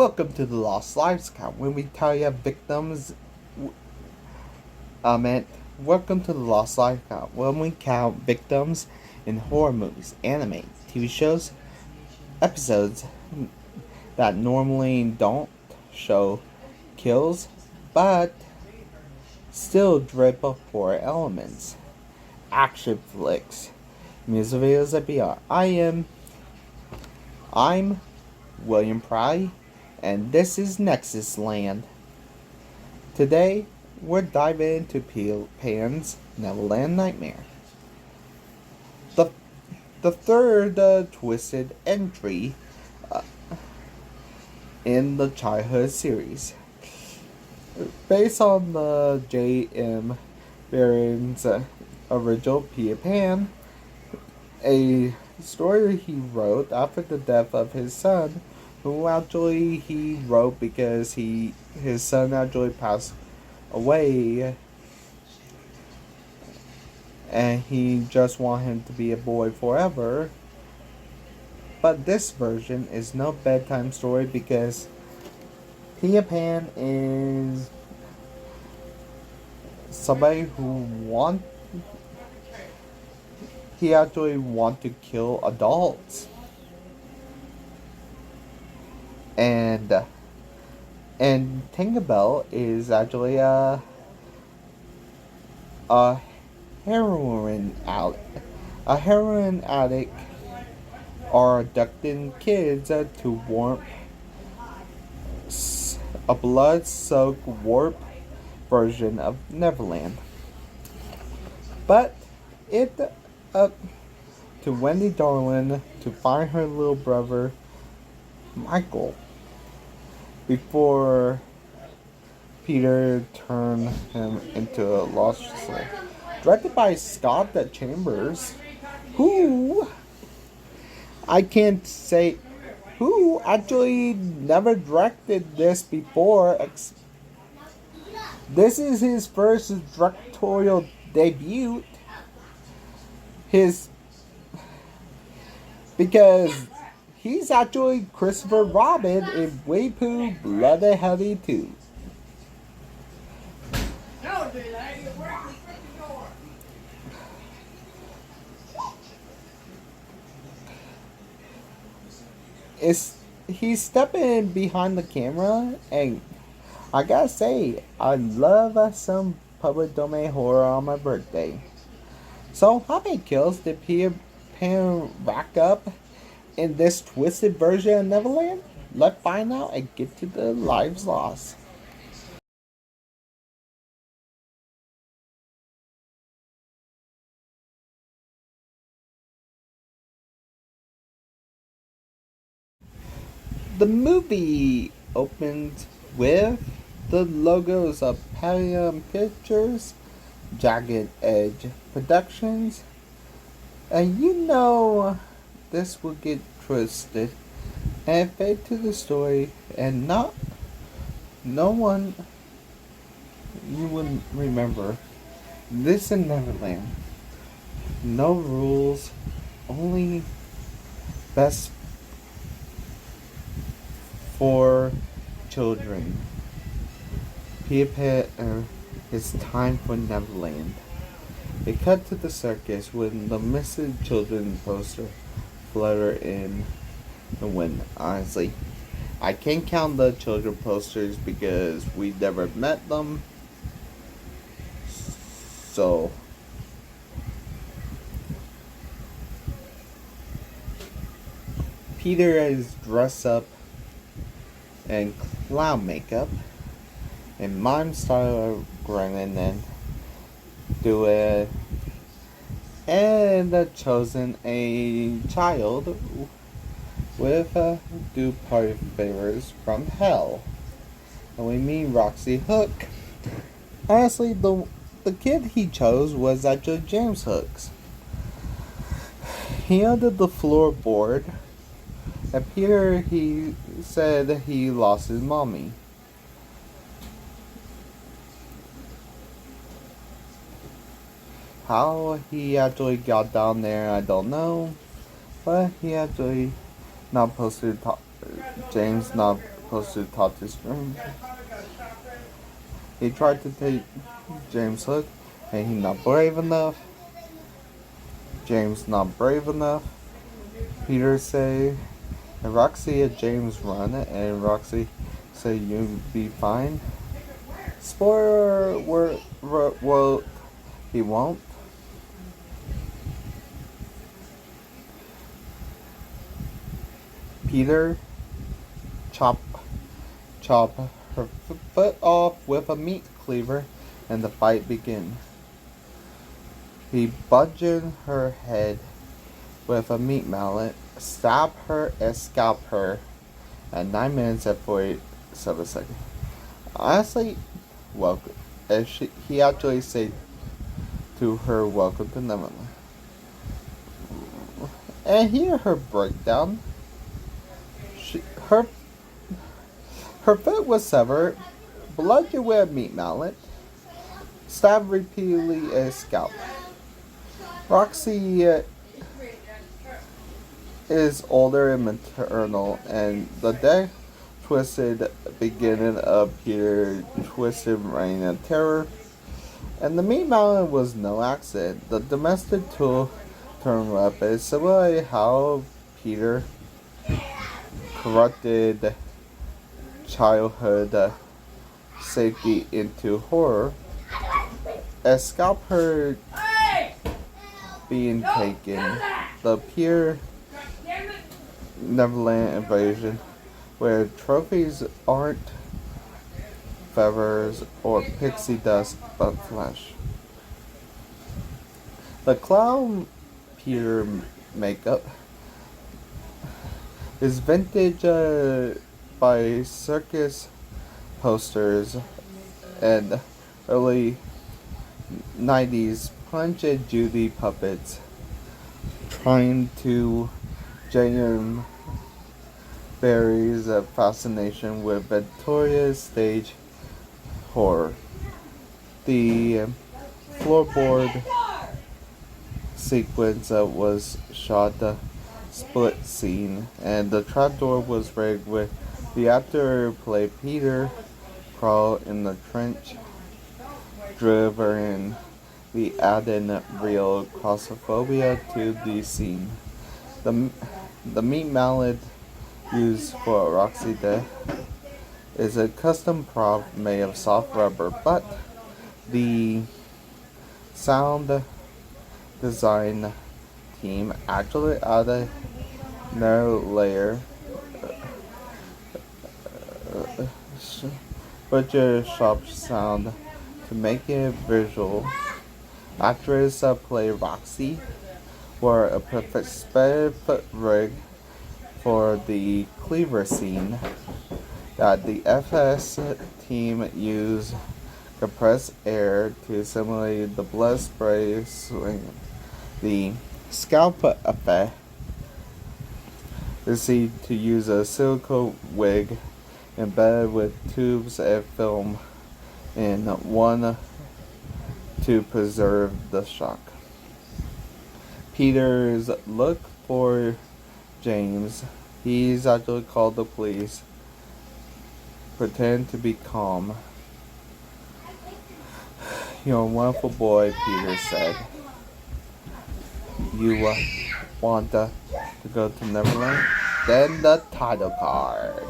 Welcome to the Lost Lives Count, when we tell you victims. Welcome to the Lost Lives Count, when we count victims in horror movies, anime, TV shows, episodes that normally don't show kills, but still drip of horror elements, action flicks, music videos and beyond. I'm William Prouty, and this is Nexusland. Today, we're diving into Pan's Neverland Nightmare. The third twisted entry in the childhood series. Based on the J.M. Barrie's original Peter Pan, a story he wrote after the death of his son, who actually he wrote because his son actually passed away, and he just wanted him to be a boy forever. But this version is no bedtime story because Peter Pan is somebody who he actually want to kill adults. And Tinkerbell is actually a heroin addict are abducting kids to warp a blood-soaked warp version of Neverland. But it up to Wendy Darling to find her little brother Michael before Peter turned him into a lost soul. Directed by Scott Chambers, who actually never directed this before. This is his first directorial debut. Because he's actually Christopher Robin in Winnie-the-Pooh, Blood and Honey 2. He's stepping behind the camera, and I gotta say, I love some public domain horror on my birthday. So, how many kills did Peter Pan rack up in this twisted version of Neverland? Let's find out and get to the lives lost. The movie opens with the logos of Palladium Pictures, Jagged Edge Productions, and this will get twisted and fade to the story, and no one you wouldn't remember. This in Neverland. No rules, only best for children. Peter Pan, it's time for Neverland. They cut to the circus when the missing children poster flutter in the wind. Honestly, I can't count the children posters because we never met them. So Peter is dressed up in clown makeup and mime style grinning and do it, and chosen a child with do party favors from hell, and we meet Roxy Hook. Honestly, the kid he chose was actually James Hook's. He under the floorboard, and Peter he said he lost his mommy. How he actually got down there, I don't know. But he actually not posted James not supposed to talk to Scream. He tried to take James' hook, and he not brave enough. James not brave enough. Peter say, and Roxy and James run, and Roxy say you'll be fine. Spoiler, well, he won't. Peter chop her foot off with a meat cleaver, and the fight begins. He bludgeoned her head with a meat mallet, stab her and scalp her at 9 minutes and 47 seconds. Honestly, welcome. And he actually said to her, "Welcome to Neverland." And here her breakdown. Her foot was severed, bludgeoned with a meat mallet, stabbed repeatedly and scalped. Roxy is older and maternal, and the death twisted beginning of Peter twisted reign of terror. And the meat mallet was no accident. The domestic tool turned weapon, similarly how Peter corrupted childhood safety into horror. As scalp her being taken, the pure Neverland invasion, where trophies aren't feathers or pixie dust but flesh. The clown Peter makeup is vintage by circus posters and early 90s Punch and Judy puppets trying to genuine Barrie's fascination with Victoria's stage horror. The floorboard sequence was shot the split scene, and the trapdoor was rigged with the actor who played Peter crawl in the trench, driven the added real claustrophobia to the scene. The meat mallet used for Roxy death is a custom prop made of soft rubber, but the sound design team actually added another layer butcher shop sound to make it visual. Actress play Roxy wore a perfect sped foot rig for the cleaver scene that the FS team used compressed air to simulate the blood spray swing. The scalp effect is to use a silicone wig embedded with tubes and film in one to preserve the shock. Peter's look for James. He's actually called the police. Pretend to be calm. "You're a wonderful boy," Peter said. "You want to go to Neverland?" Then the title card.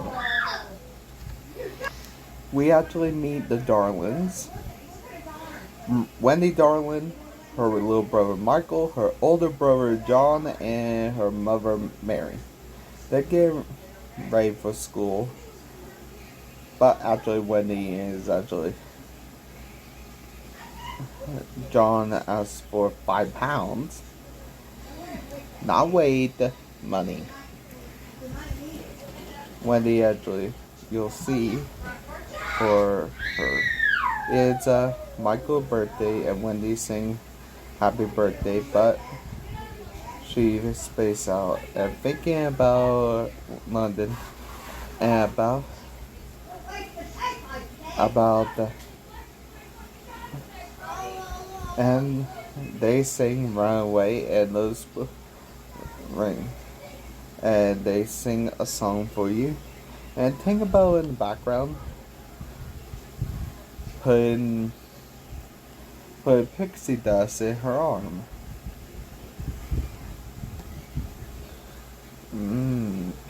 We actually meet the Darlings. Wendy Darling, her little brother Michael, her older brother John, and her mother Mary. They get ready for school, but actually Wendy is actually... John asks for £5. Not weight, money. Wendy actually, you'll see, for her. It's Michael's birthday, and Wendy sing happy birthday, but she spaced out and thinking about London and and they sing Run Away and Those Ring, and they sing a song for you, And Tinkerbell in the background putting pixie dust in her arm.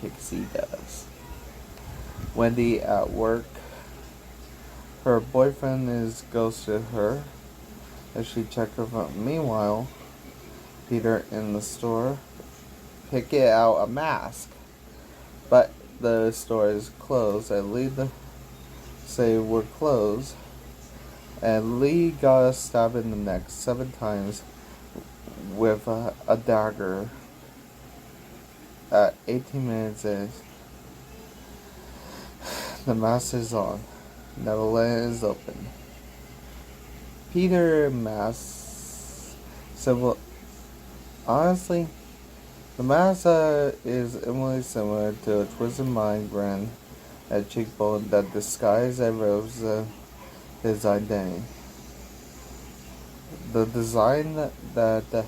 Pixie dust. Wendy at work. Her boyfriend is ghosted her as she checked her phone. Meanwhile, Peter in the store picking out a mask, but the store is closed. And Lee say we're closed, and Lee got stabbed in the neck 7 times with a dagger. At 18 minutes in, the mask is on. Neverland is open. Peter mask symbol. Honestly, the mask is really similar to a twisted mind grin at cheekbone that disguises and robes his identity. The design that the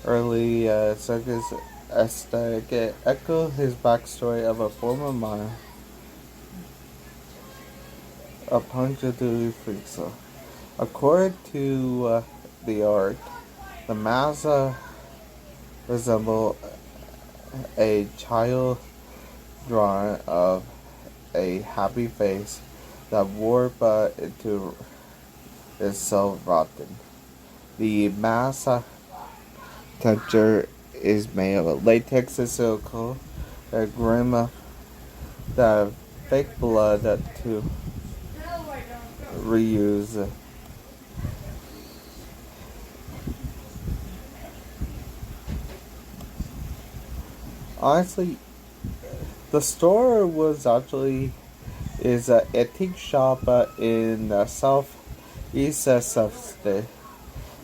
early circus aesthetic echo his backstory of a former mime, a punctuality freak. So, according to the art, the mask resemble a child drawing of a happy face that warped into itself rotten. The mask texture is made of latex and silicone that grim that fake blood to reuse. Honestly, the store was actually is an antique shop in southeast State.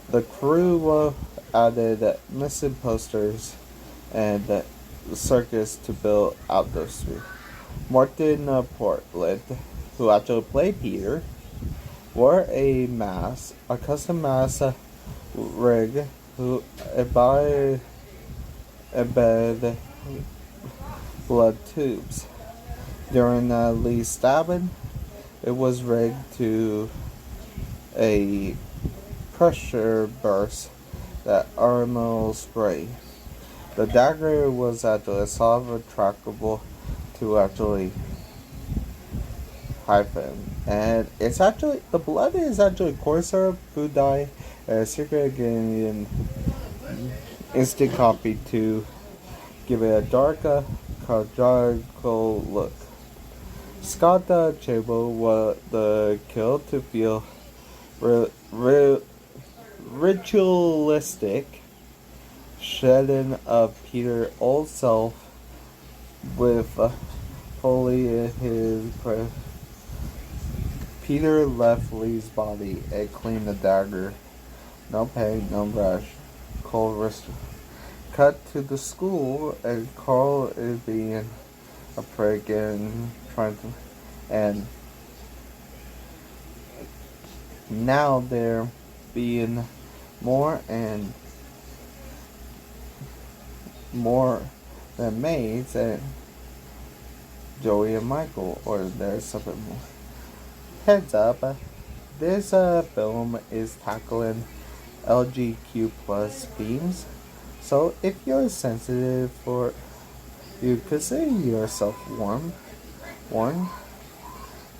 The crew added missing posters and circus to build outdoor street. Martin Portland, who actually played Peter, wore a mask, a custom mask rig, who embedded blood tubes. During Lee's stabbing, it was rigged to a pressure burst that armor spray. The dagger was actually solid retractable to actually hyphen. And it's actually, the blood is actually corn syrup, food dye, and a secret ingredient instant copy to give it a darker, conjugal look. Scott Chamber was the kill to feel ritualistic shedding of Peter's old self with Foley in his press. Peter left Lee's body and cleaned the dagger. No pain, no brush. Cold wrist. Cut to the school, and Carl is being a prick and trying to, and now they're being more and more than maids and Joey and Michael, or there's something more. Heads up, this film is tackling LGQ plus themes, so if you're sensitive for, you consider yourself warned.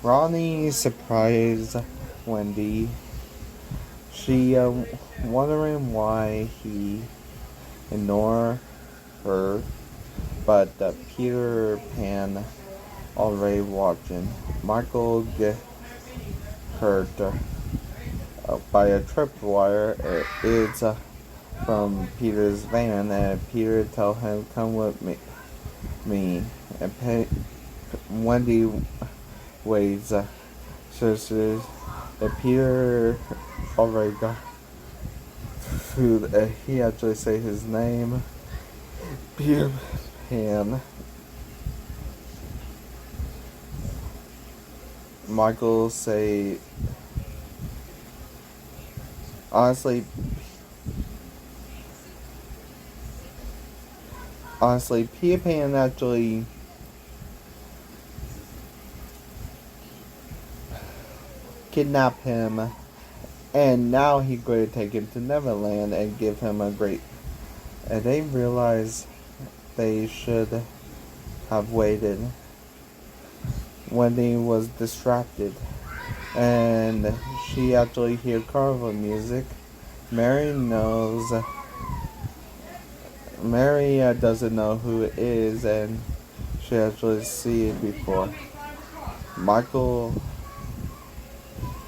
Ronnie surprised Wendy. She wondering why he ignored her, but Peter Pan already watching. Michael get hurt by a tripwire. It's from Peter's van, and Peter tell him come with me. And Wendy waits. Searches. And Peter already got food. And he actually say his name. Peter Pan. Michael say, honestly, Peter Pan actually kidnap him, and now he's going to take him to Neverland and give him a great. And they realize they should have waited. Wendy was distracted, and she actually heard carnival music. Mary doesn't know who it is, and she actually see it before. Michael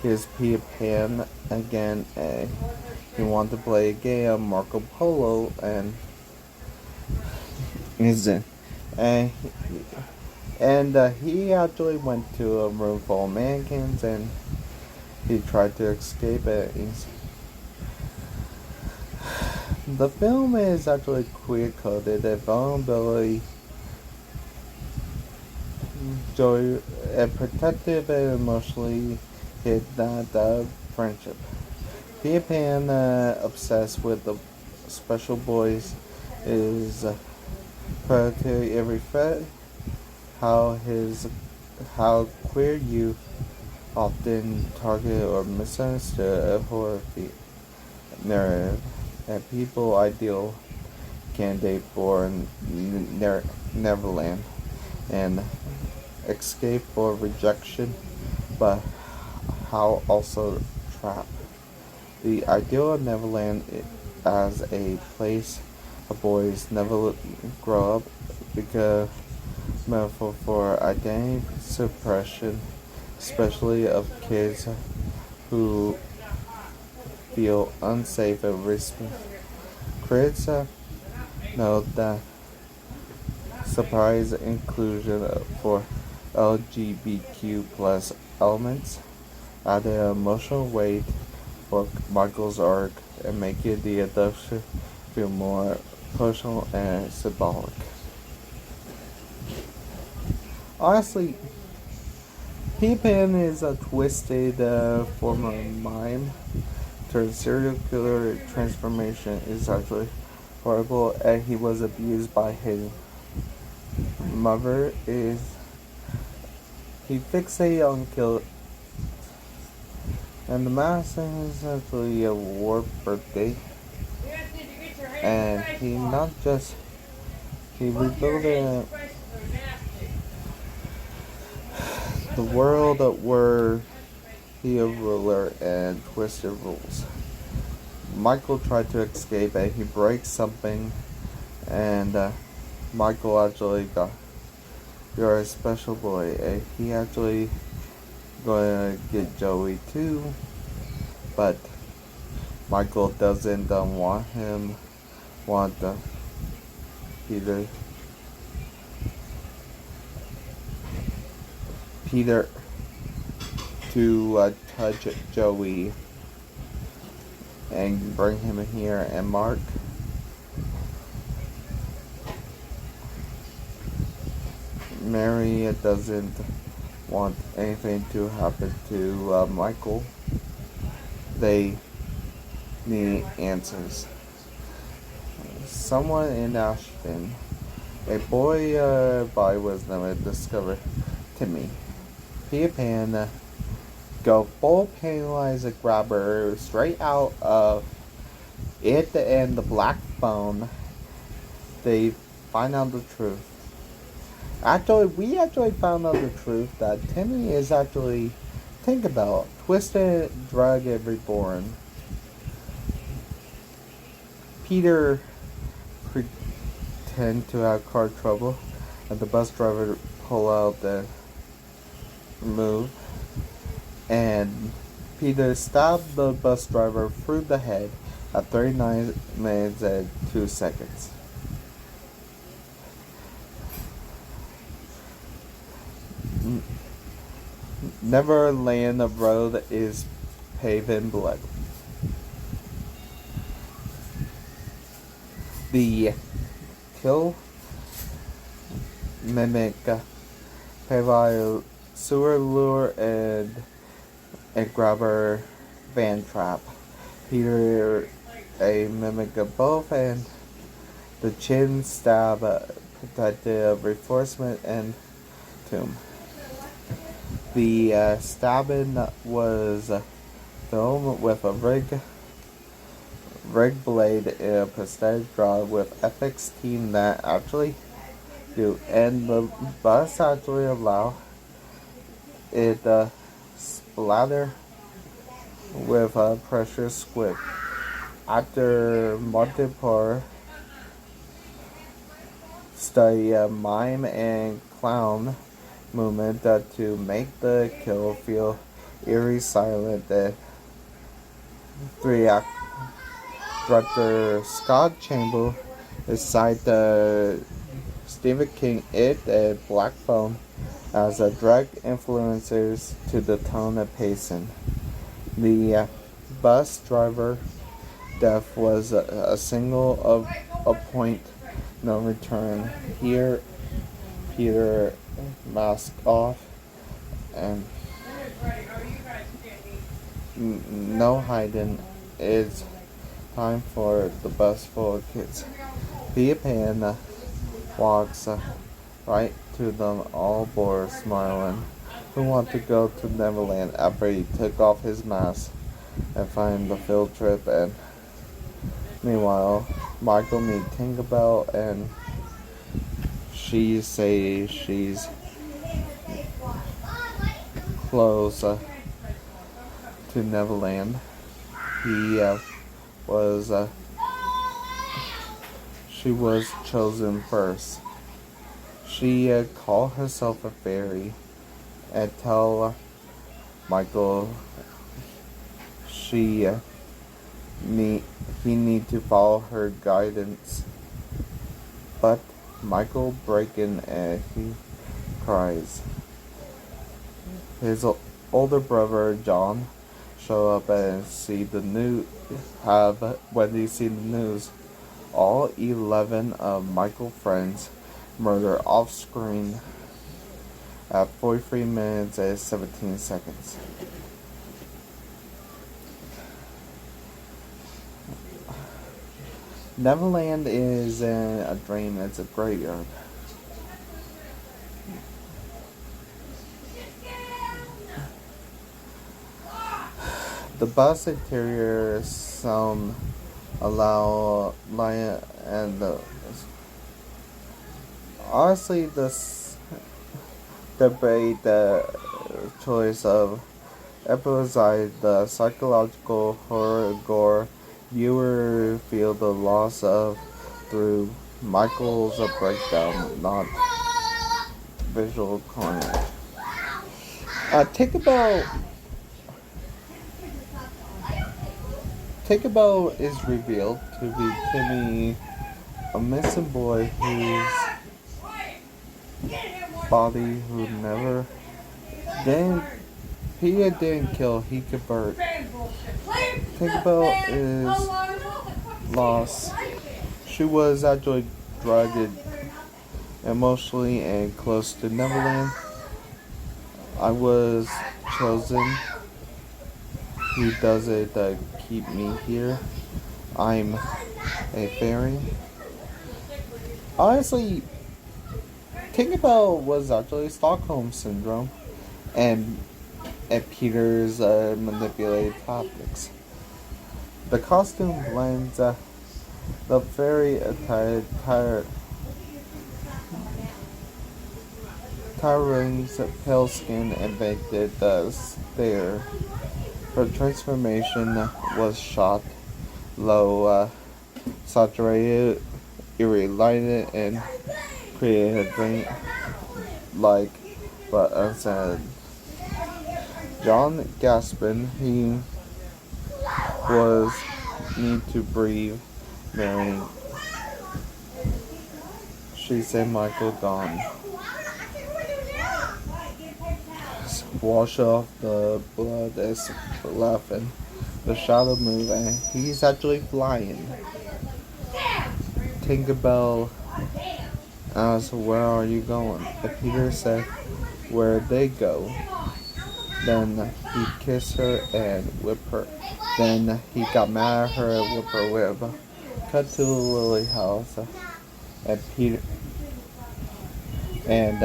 hears Peter Pan again, and he wants to play a game, Marco Polo, and he actually went to a room full of mannequins, and he tried to escape it. The film is actually queer-coded, and vulnerability, joy, and protective and emotionally hit that friendship. Peter Pan, obsessed with the special boys, is predatory every threat. How queer youth often target or misunderstood a horror narrative, and people ideal candidate for Neverland and escape for rejection, but how also trap. The ideal of Neverland as a place of boys never grow up because metaphor for identity suppression, especially of kids who feel unsafe and risky. Critics note that surprise inclusion for LGBTQ plus elements added emotional weight for Michael's arc and making the adoption feel more personal and symbolic. Honestly, Peter Pan is a twisted form of mime. Turned serial killer transformation is actually horrible, and he was abused by his mother. He fixated on kill, and the mask is actually a war birthday, and he rebuilt the world where he a ruler and twisted rules. Michael tried to escape, and he breaks something, and Michael actually got, "You're a special boy," and he actually gonna get Joey too, but Michael doesn't want Peter to touch Joey and bring him here, and Mark Mary doesn't want anything to happen to Michael. They need answers. Someone in Ashton, a boy by wisdom, discovered Timmy. Peter Pan go full penalize a grabber straight out of it and the black phone. They find out the truth. We actually found out the truth that Timmy is actually Tinkerbell, twisted drug and reborn. Peter pretend to have car trouble, and the bus driver pull out the move, and Peter stabbed the bus driver through the head at 39 minutes and 2 seconds. Neverland road is paved in blood. The kill mimic paved sewer lure and a grabber van trap. Peter a mimic of both, and the chin stab protected reinforcement and tomb. The stabbing was filmed with a rig blade in a prosthetic draw with FX team that actually do, and the bus actually allow it splatter with a pressure squib. After multiple study mime and clown movement to make the kill feel eerie silent, the 3-act director Scott Chamber decided Stephen King It and Black Phone as a direct influencers to the tone and pacing. The bus driver death was a single of a point no return. Here, Peter mask off and no hiding. It's time for the bus full of kids. Peter Pan walks right to them, all bored, smiling. Who want to go to Neverland after he took off his mask and find the field trip? And meanwhile, Michael meet Tinkerbell and she says she's close to Neverland. She was chosen first. She called herself a fairy and tell Michael he need to follow her guidance. But Michael breaks in and he cries. His older brother John show up and see the news. When they see the news, all 11 of Michael's friends murder off screen at 43 minutes and 17 seconds. Neverland is a dream. It's a graveyard. The bus interior sound allow lion and honestly this debate the choice of emphasize the psychological horror gore viewer feel the loss of through Michael's breakdown, not visual carnage. Tinkerbell is revealed to be Timmy, a missing boy whose body who never didn't kill, he convert. Tinkerbell is lost. She was actually drugged emotionally and close to Neverland. I was chosen. He does it to keep me here. I'm a fairy. Honestly, Tinkerbell was actually Stockholm Syndrome and Peter's manipulated tactics. The costume blends the fairy Tyrone's pale skin and invaded the stare. Her transformation was shot low, saturated, eerie lighted, and created a dream like but unsaid. John Gaspin, he was need to breathe. Mary, she said Michael gone. Wash off the blood as laughing. The shadow move and he's actually flying. Tinkerbell asked, "Where are you going?" And Peter said, "Where they go." Then he kissed her and whipped her. Then he got mad at her and whipped her whip. Cut to the Lily house and Peter and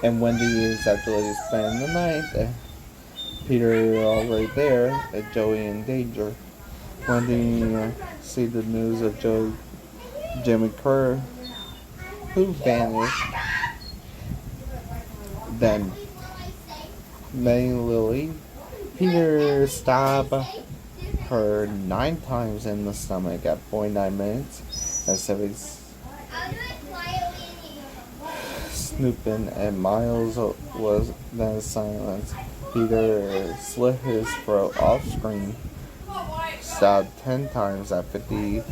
And Wendy is actually spending the night. And Peter already there, and Joey in danger. Wendy see the news of Jimmy Kerr, who vanished. Then May Lily, Peter stabbed her 9 times in the stomach at 49 minutes and 7 snooping, and Miles was then silenced. Peter slit his throat off screen, stabbed 10 times at 50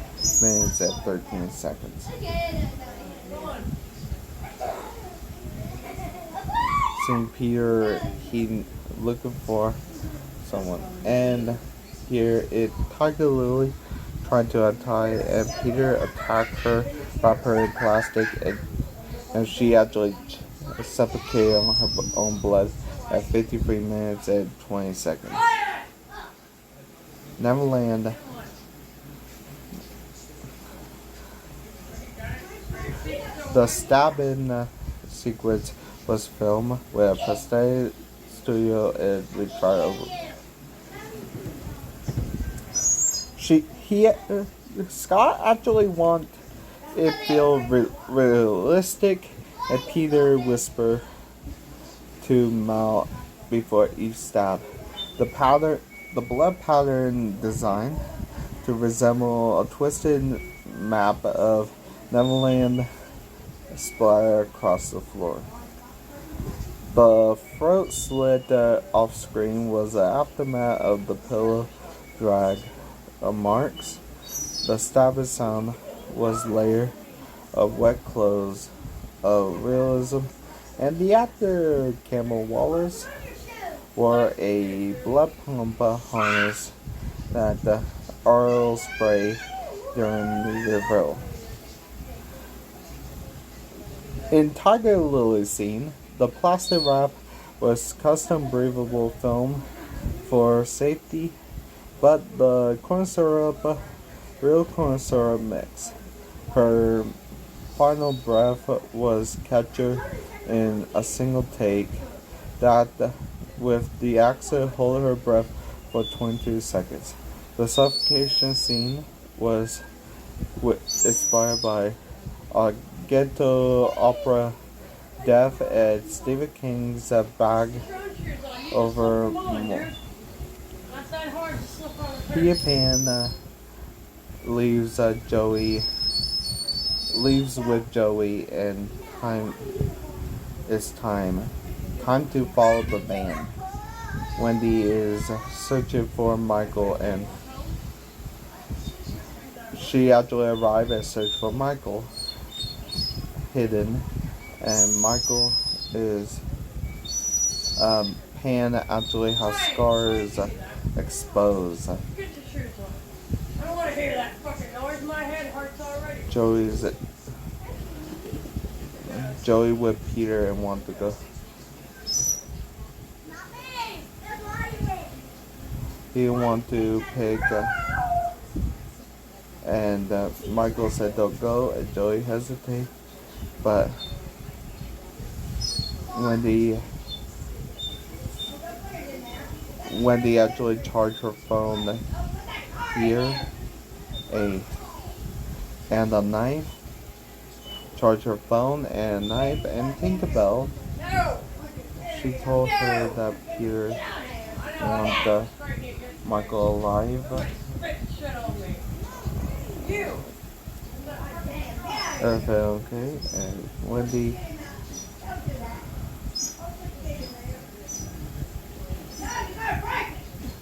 minutes and 13 seconds. Seeing Peter, he looking for someone, and here it Tiger Lily tried to untie, and Peter attacked her, wrapped her in plastic, and she actually suffocated on her own blood at 53 minutes and 20 seconds. Neverland. The stabbing sequence was filmed with a prosthetic studio in Richard. Scott actually wanted it feel realistic, and Peter whispered to Mal before each stab. The blood pattern designed to resemble a twisted map of Neverland splatter across the floor. The throat slit off screen was the aftermath of the pillow drag marks. The stabbing sound was layer of wet clothes of realism, and the actor Campbell Wallace wore a blood pump harness that the oil spray during the reveal. In Tiger Lily's scene, the plastic wrap was custom breathable film for safety, but the real corn syrup mix. Her final breath was captured in a single take, that with the actor holding her breath for 22 seconds. The suffocation scene was inspired by a ghetto opera Death at Stephen King's Bag Over More. Peter Pan leaves with Joey, and time to follow the band. Wendy is searching for Michael, and she actually arrived and searched for Michael hidden, and Michael is Pan actually has scars exposed. Get the shoes on. I don't want to hear that fucking noise. My head hurts already. Joey with Peter and want to go. He want to pick, and Michael said don't go, and Joey hesitate, but Wendy actually charged her phone here, and a knife. Charged her phone and a knife, and Tinkerbell. She told her that Peter wanted Michael alive. Everything okay, and Wendy.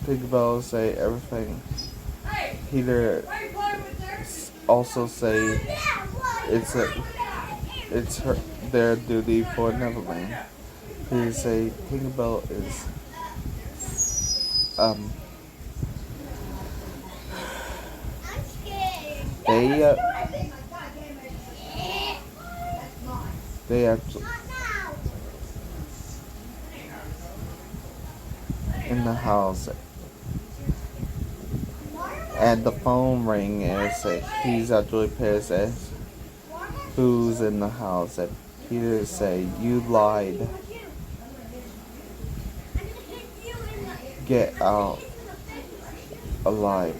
Tinkerbell say everything. Peter also say it's their duty for Neverland. He say Tinkerbell is they actually in the house, and the phone ring and say he's actually pissed at who's in the house, and Peter say, "You lied. Get out alive."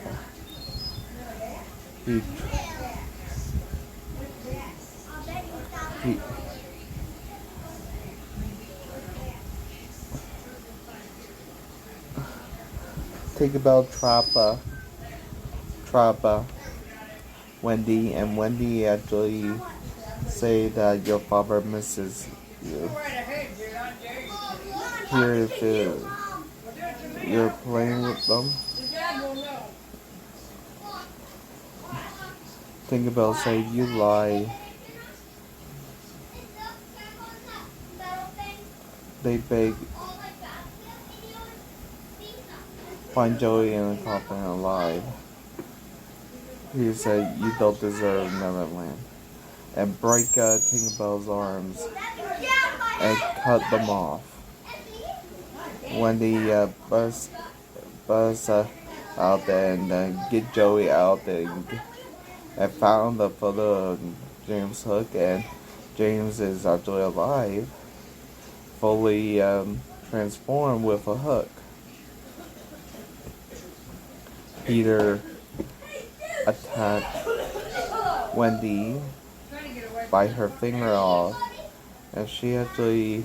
He, he think about Trappa, Wendy, and Wendy actually say that your father misses you. Go right ahead, dude. I dare you. Here, if you're playing with them, Your dad will know. think about say you lie. They beg, find Joey in a coffin alive. He said, "You don't deserve Neverland," and break Tinkerbell's arms and cut them off. Wendy buzz out there and get Joey out there and found the photo of James Hook, and James is actually alive, fully transformed with a hook. Peter attacked Wendy, bite her finger off, and she actually,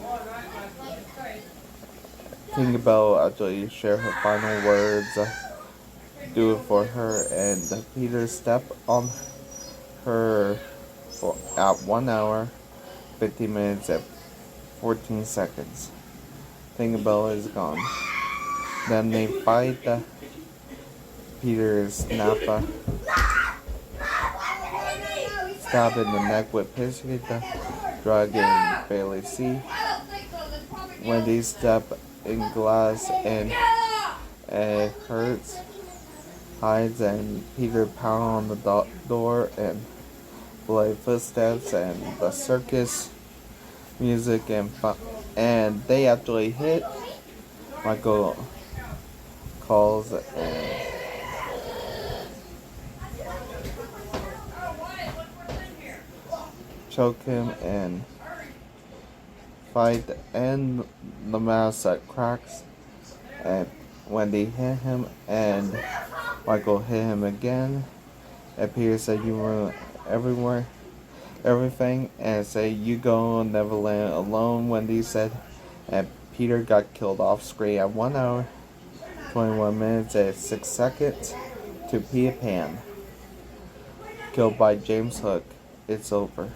Tinkerbell actually share her final words, do it for her, and Peter stepped on her for at 1 hour, 50 minutes, and 14 seconds. Tinkerbell is gone. Then they fight Peter stabbed in the neck with pistol, drug and barely see. Wendy stepped in glass and it hurts, hides, and Peter pound on the door and bloody footsteps and the circus music and they actually hit. Michael calls and choke him and fight and the mask cracks, and Wendy hit him and Michael hit him again, and Peter said, "You ruined everything," and said, "You go Neverland alone," Wendy said, and Peter got killed off screen at 1 hour, 21 minutes, and 6 seconds to Peter Pan. Killed by James Hook. It's over.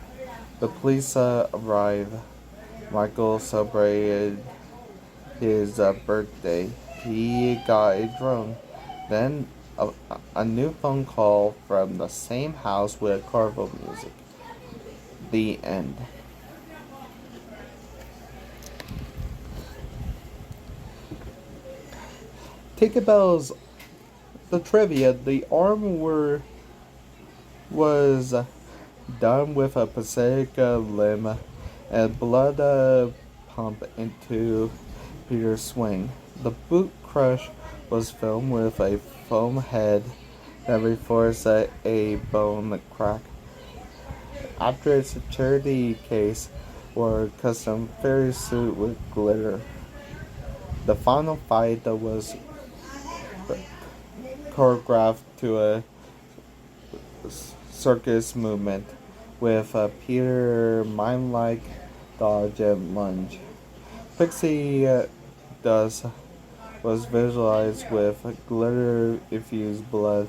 The police arrive. Michael celebrated his birthday. He got a drone. Then a new phone call from the same house with carnival music. The end. Tinkerbell's the trivia. The arm was done with a prosthetic limb and blood pumped into Peter's swing. The boot crush was filmed with a foam head that reinforced a bone crack. After its security case wore a custom fairy suit with glitter. The final fight was choreographed to a circus movement with Peter mind-like dodge and lunge. Pixie dust was visualized with glitter-infused blood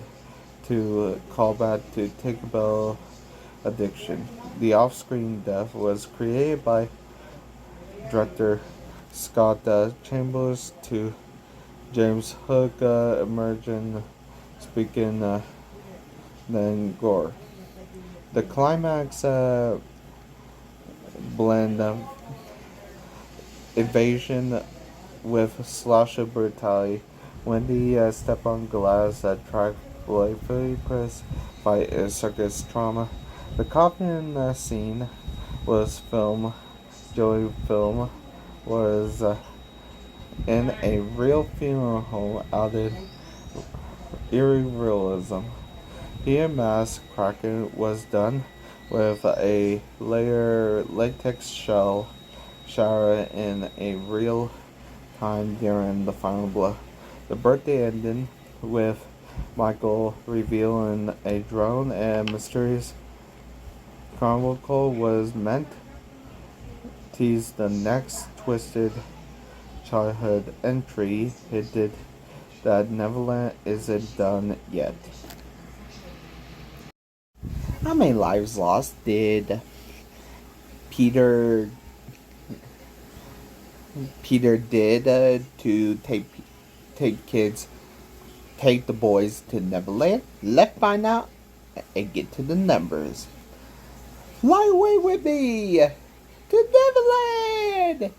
to call back to Tinkerbell addiction. The off-screen death was created by director Scott Chambers to James Hook emerging speaking then gore. The climax blend evasion with slasher brutality. Wendy step on glass track playfully press by a circus trauma. The coffin scene was filmed. Joey film was in a real funeral home added eerie realism. Here mask cracking was done with a layer latex shell shower in a real time during the final blow. The birthday ended with Michael revealing a drone and mysterious chronicle was meant to tease the next twisted childhood entry hinted that Neverland isn't done yet. How many lives lost did Peter did to take kids, take the boys to Neverland? Let's find out and get to the numbers. Fly away with me to Neverland!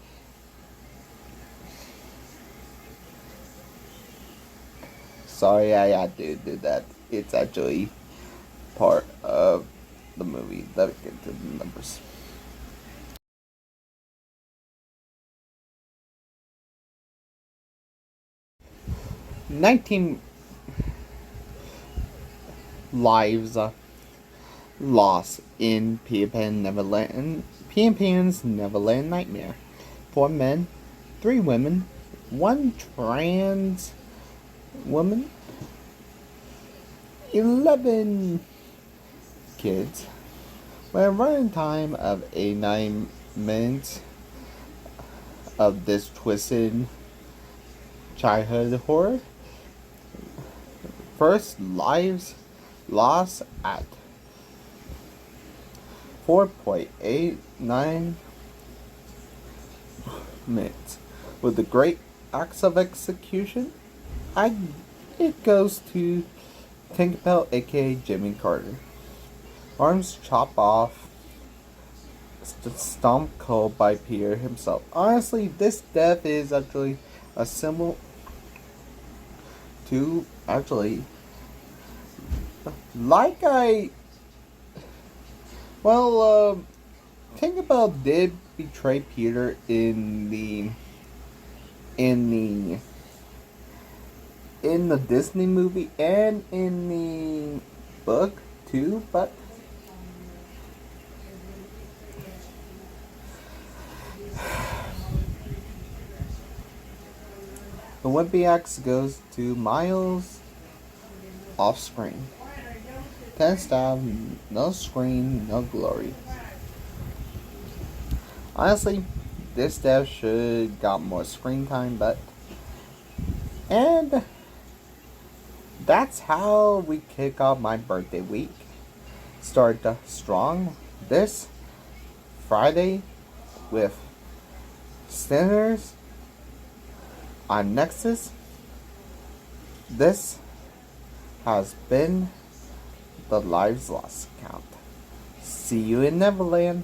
Sorry, I had to do that. It's actually part of the movie. Let's get to the numbers. 19 lives lost in Peter Pan's Neverland Nightmare. 4 men, 3 women, 1 trans woman, 11 kids. With a running time of 89 minutes of this twisted childhood horror. First, lives lost at 4.89 minutes. With the great acts of execution, it goes to Tinkerbell, aka Jimmy Carter. Arms chopped off, stomped cold by Peter himself. Honestly, this death is actually a symbol to actually, like Tinkerbell did betray Peter in the Disney movie and in the book too, but the Wimpy Axe goes to Miles off screen. 10 style, no screen, no glory. Honestly, this death should got more screen time, but and that's how we kick off my birthday week. Start strong this Friday with Sinners on Nexus. This has been the Lives Lost count. See you in Neverland.